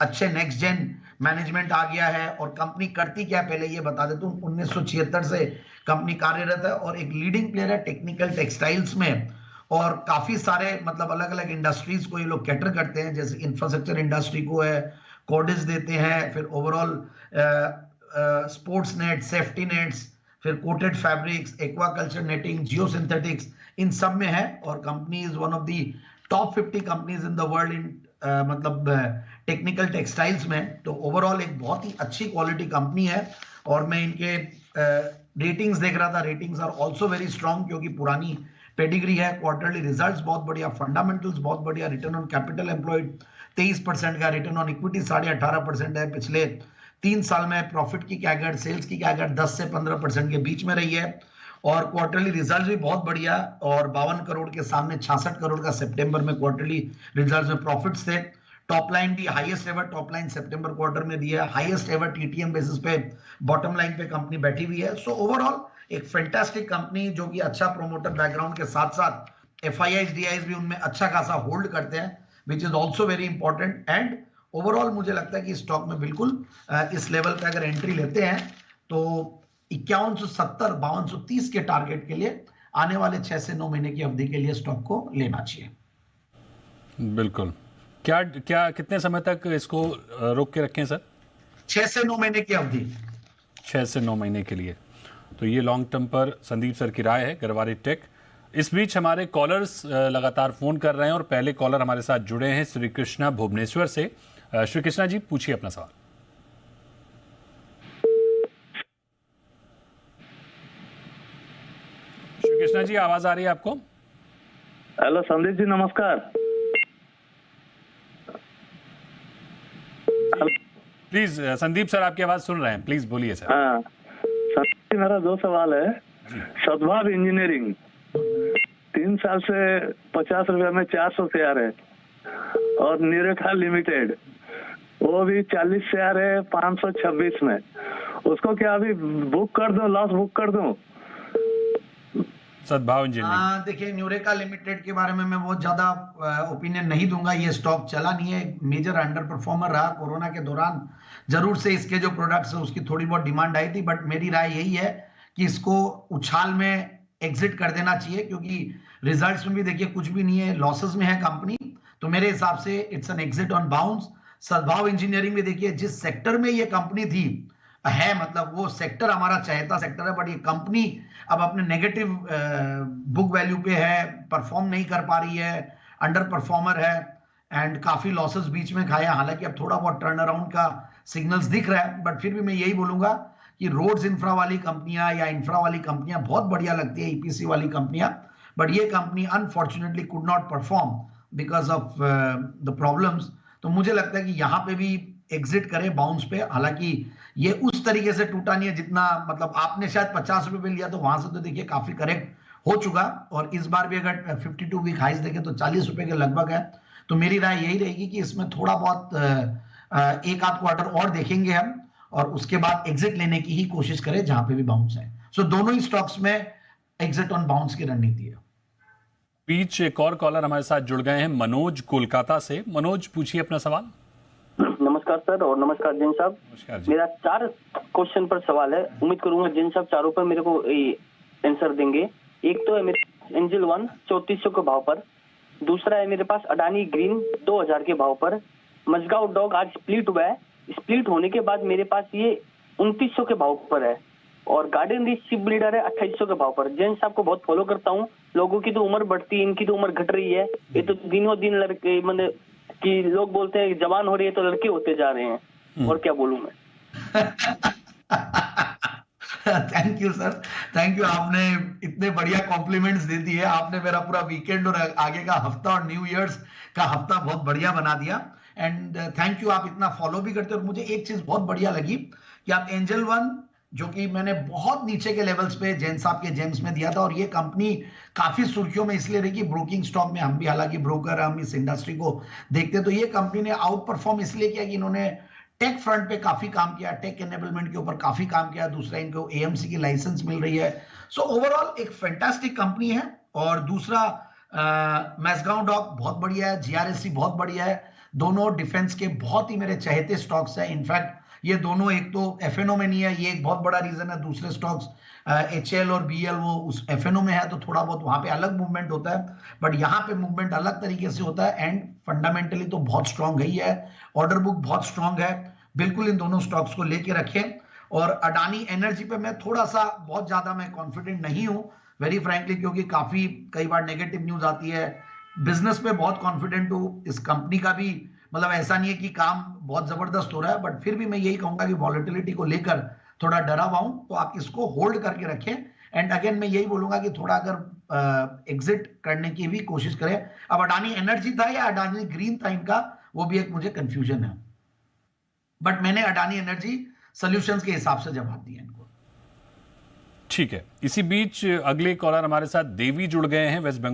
अच्छे next gen management आ गया है। और कंपनी करती क्या, पहले ये बता देता हूँ, 1976 से कंपनी कार्यरत है और एक लीडिंग प्लेयर है टेक्निकल टेक्सटाइल्स में। और काफी सारे मतलब अलग अलग इंडस्ट्रीज को ये लोग कैटर करते हैं, जैसे इंफ्रास्ट्रक्चर इंडस्ट्री को है कोडिस देते हैं, फिर overall sports net, safety nets, फिर कोटेड फैब्रिक्स, एक्वाकल्चर नेटिंग, जियो सिंथेटिक्स, इन सब में है। और company is one of the top 50 companies in the world in मतलब टेक्निकल टेक्सटाइल्स में। तो ओवरऑल एक बहुत ही अच्छी क्वालिटी कंपनी है। और मैं इनके रेटिंग्स देख रहा था, ratings are also very strong, क्योंकि पुरानी पेडिग्री है। क्वार्टरली रिजल्ट्स बहुत बढ़िया, फंडामेंटल्स बहुत बढ़िया, रिटर्न ऑन कैपिटल एम्प्लॉयड 23% का, रिटर्न ऑन इक्विटी 18.5% है। पिछले 3 साल में प्रॉफिट की कैगर, सेल्स की कैगर 10 से 15% के बीच में रही है। और क्वार्टरली रिजल्ट भी बहुत बढ़िया, और 52 करोड़ के सामने 66 करोड़ का सितंबर में क्वार्टरली रिजल्ट्स में प्रॉफिट्स थे। टॉप लाइन भी हाईएस्ट एवर टॉप लाइन सितंबर क्वार्टर में दी है, हाईएस्ट एवर टीटीएम बेसिस पे बॉटम लाइन पे कंपनी बैठी हुई है। सो ओवरऑल एक फैंटास्टिक कंपनी, जो कि अच्छा प्रोमोटर बैकग्राउंड के साथ साथ एफआईआईज डीआईज भी उनमें अच्छा खासा होल्ड करते हैं, which is also very important. And overall मुझे लगता है कि स्टॉक में बिल्कुल इस लेवल पे अगर एंट्री लेते हैं तो 5170, 5230 के टारगेट के लिए आने वाले 6 से 9 महीने की अवधि के लिए स्टॉक को लेना चाहिए। बिल्कुल। क्या कितने समय तक इसको रोक के रखें सर? 6 से 9 महीने की अवधि। 6 से 9 महीने के लिए। तो ये लॉन्ग टर्म पर संदीप सर की राय है, गरवारे टेक। इस बीच हमारे कॉलर्स लगातार फोन कर रहे हैं और पहले कॉलर हमारे साथ जुड़े हैं श्री कृष्णा भुवनेश्वर से। श्री कृष्णा जी, पूछिए अपना सवाल। श्री कृष्णा जी, आवाज आ रही है आपको? हेलो संदीप जी, नमस्कार। प्लीज संदीप सर आपकी आवाज सुन रहे हैं, प्लीज बोलिए सर। हाँ संदीप जी, मेरा 2 सवाल है। सद्भाव इंजीनियरिंग 3 साल से 50 रुपए में 400 शेयर है, और न्यूरेका लिमिटेड वो भी 40 शेयर है 526 में। उसको क्या अभी बुक कर दूं, लॉस बुक कर दूं? सद्भाव इंजीनियरिंग, देखिए न्यूरेका लिमिटेड के बारे में मैं बहुत ज्यादा ओपिनियन नहीं दूंगा। ये स्टॉक चला नहीं है, मेजर अंडर परफॉर्मर रहा कोरोना के दौरान। जरूर से इसके जो प्रोडक्ट्स है उसकी थोड़ी बहुत डिमांड आई थी, बट मेरी राय यही है कि इसको उछाल में एग्जिट कर देना चाहिए, क्योंकि रिजल्ट्स में भी देखिए कुछ भी नहीं है, लॉसेस में है कंपनी। तो मेरे हिसाब से it's an exit on bounce. सद्भाव इंजीनियरिंग में देखिए जिस सेक्टर में ये कंपनी थी है, मतलब वो सेक्टर हमारा चहेता सेक्टर है, बट ये कंपनी अब अपने नेगेटिव बुक वैल्यू पे है, परफॉर्म नहीं कर पा रही है, अंडर परफॉर्मर है, एंड काफी लॉसेस बीच में खाया। हालांकि अब थोड़ा बहुत टर्न अराउंड का सिग्नल्स दिख रहा है, बट फिर भी मैं यही बोलूंगा कि रोड्स इंफ्रा वाली कंपनियां या इंफ्रा वाली कंपनियां बहुत बढ़िया लगती है, ईपीसी वाली कंपनियां, बट ये company unfortunately could not perform because of the problems. तो मुझे लगता है कि यहाँ पे भी एग्जिट करे बाउंस पे। हालांकि ये उस तरीके से टूटा नहीं है जितना, मतलब आपने शायद 50 रुपए पे लिया, तो वहां से तो देखिए काफी करेक्ट हो चुका, और इस बार भी अगर 52 वीक हाइस देखें तो 40 रुपए के लगभग है। तो मेरी राय यही रहेगी कि इसमें थोड़ा बहुत एक आध क्वार्टर और देखेंगे हम, और उसके बाद एग्जिट लेने की ही कोशिश करें जहां पे भी बाउंस है। सो दोनों ही स्टॉक्स में एग्जिट ऑन बाउंस की रणनीति है। बीच एक और कॉलर हमारे साथ जुड़ गए हैं, मनोज कोलकाता से। मनोज, पूछिए अपना सवाल। नमस्कार सर, और नमस्कार जिन साहब। मेरा 4 क्वेश्चन पर सवाल है, उम्मीद करूंगा जिन साहब चारों पर मेरे को आंसर देंगे। एक तो है मेरे एंजल वन 3400 के भाव पर, दूसरा है मेरे पास अडानी ग्रीन 2000 के भाव पर, मजगांव डॉग आज स्प्लिट हुआ है, स्प्लिट होने के बाद मेरे पास ये 2900 के भाव पर है, और गार्डन रिच शिप बिल्डर है 2800 के भाव पर। जेंट्स साहब को बहुत फॉलो करता हूँ, लोगों की तो उम्र बढ़ती है, इनकी तो उम्र घट रही है। ये तो दिनों दिन लड़के, मतलब कि लोग बोलते हैं जवान हो रही है तो लड़के होते जा रहे हैं, और क्या बोलूं मैं। Thank you sir, thank you. आपने इतने बढ़िया कॉम्प्लीमेंट्स दे दिए, आपने मेरा पूरा वीकेंड और आगे का हफ्ता और न्यू ईयर्स का हफ्ता बहुत बढ़िया बना दिया। एंड थैंक यू, आप इतना फॉलो भी करते हो। और मुझे एक चीज बहुत बढ़िया लगी कि आप एंजल वन, जो कि मैंने बहुत नीचे के लेवल्स पे जैन साहब के जेम्स में दिया था, और ये कंपनी काफी सुर्खियों में इसलिए रही कि ब्रोकिंग स्टॉक में हम भी, हालांकि ब्रोकर, हम इस इंडस्ट्री को देखते, तो ये कंपनी ने आउट परफॉर्म इसलिए किया कि इन्होंने टेक फ्रंट पे काफी काम किया, टेक एनेबलमेंट के ऊपर काफी काम किया। दूसरा, इनको एएमसी की लाइसेंस मिल रही है। सो ओवरऑल एक फैंटास्टिक कंपनी है। और दूसरा, मैसगांव डॉक बहुत बढ़िया है, जीआरएससी बहुत बढ़िया है। दोनों डिफेंस के बहुत ही मेरे चहेते स्टॉक्स हैं। इनफैक्ट ये दोनों, एक तो एफएनओ में नहीं है, ये एक बहुत बड़ा रीजन है। दूसरे स्टॉक्स एचएल और बीएल वो उस एफएनओ में है, तो थोड़ा बहुत वहां पे अलग मूवमेंट होता है, बट यहाँ पे मूवमेंट अलग तरीके से होता है। एंड फंडामेंटली तो बहुत स्ट्रांग ही है, ऑर्डर बुक बहुत स्ट्रांग है। बिल्कुल इन दोनों स्टॉक्स को लेके रखें। और अडानी एनर्जी पे मैं थोड़ा सा बहुत ज्यादा मैं कॉन्फिडेंट नहीं हूं वेरी फ्रैंकली, क्योंकि काफी कई बार नेगेटिव न्यूज आती है। बिजनेस पे बहुत कॉन्फिडेंट हूं, इस कंपनी का भी मतलब ऐसा नहीं है कि काम बहुत जबरदस्त हो रहा है, बट फिर भी मैं यही कहूंगा कि वॉलेटिलिटी को लेकर थोड़ा डरा हुआ हूं, तो आप इसको होल्ड करके रखें। एंड अगेन मैं यही बोलूंगा कि थोड़ा अगर एग्जिट करने की भी कोशिश करें। अब अडानी एनर्जी था या अडानी ग्रीन था इनका, वो भी एक मुझे कंफ्यूजन है, बट मैंने अडानी एनर्जी सॉल्यूशंस के हिसाब से जवाब दिया इनको। ठीक है, इसी बीच अगले कॉलर हमारे साथ देवी जुड़ गए हैं वेस्ट बंगाल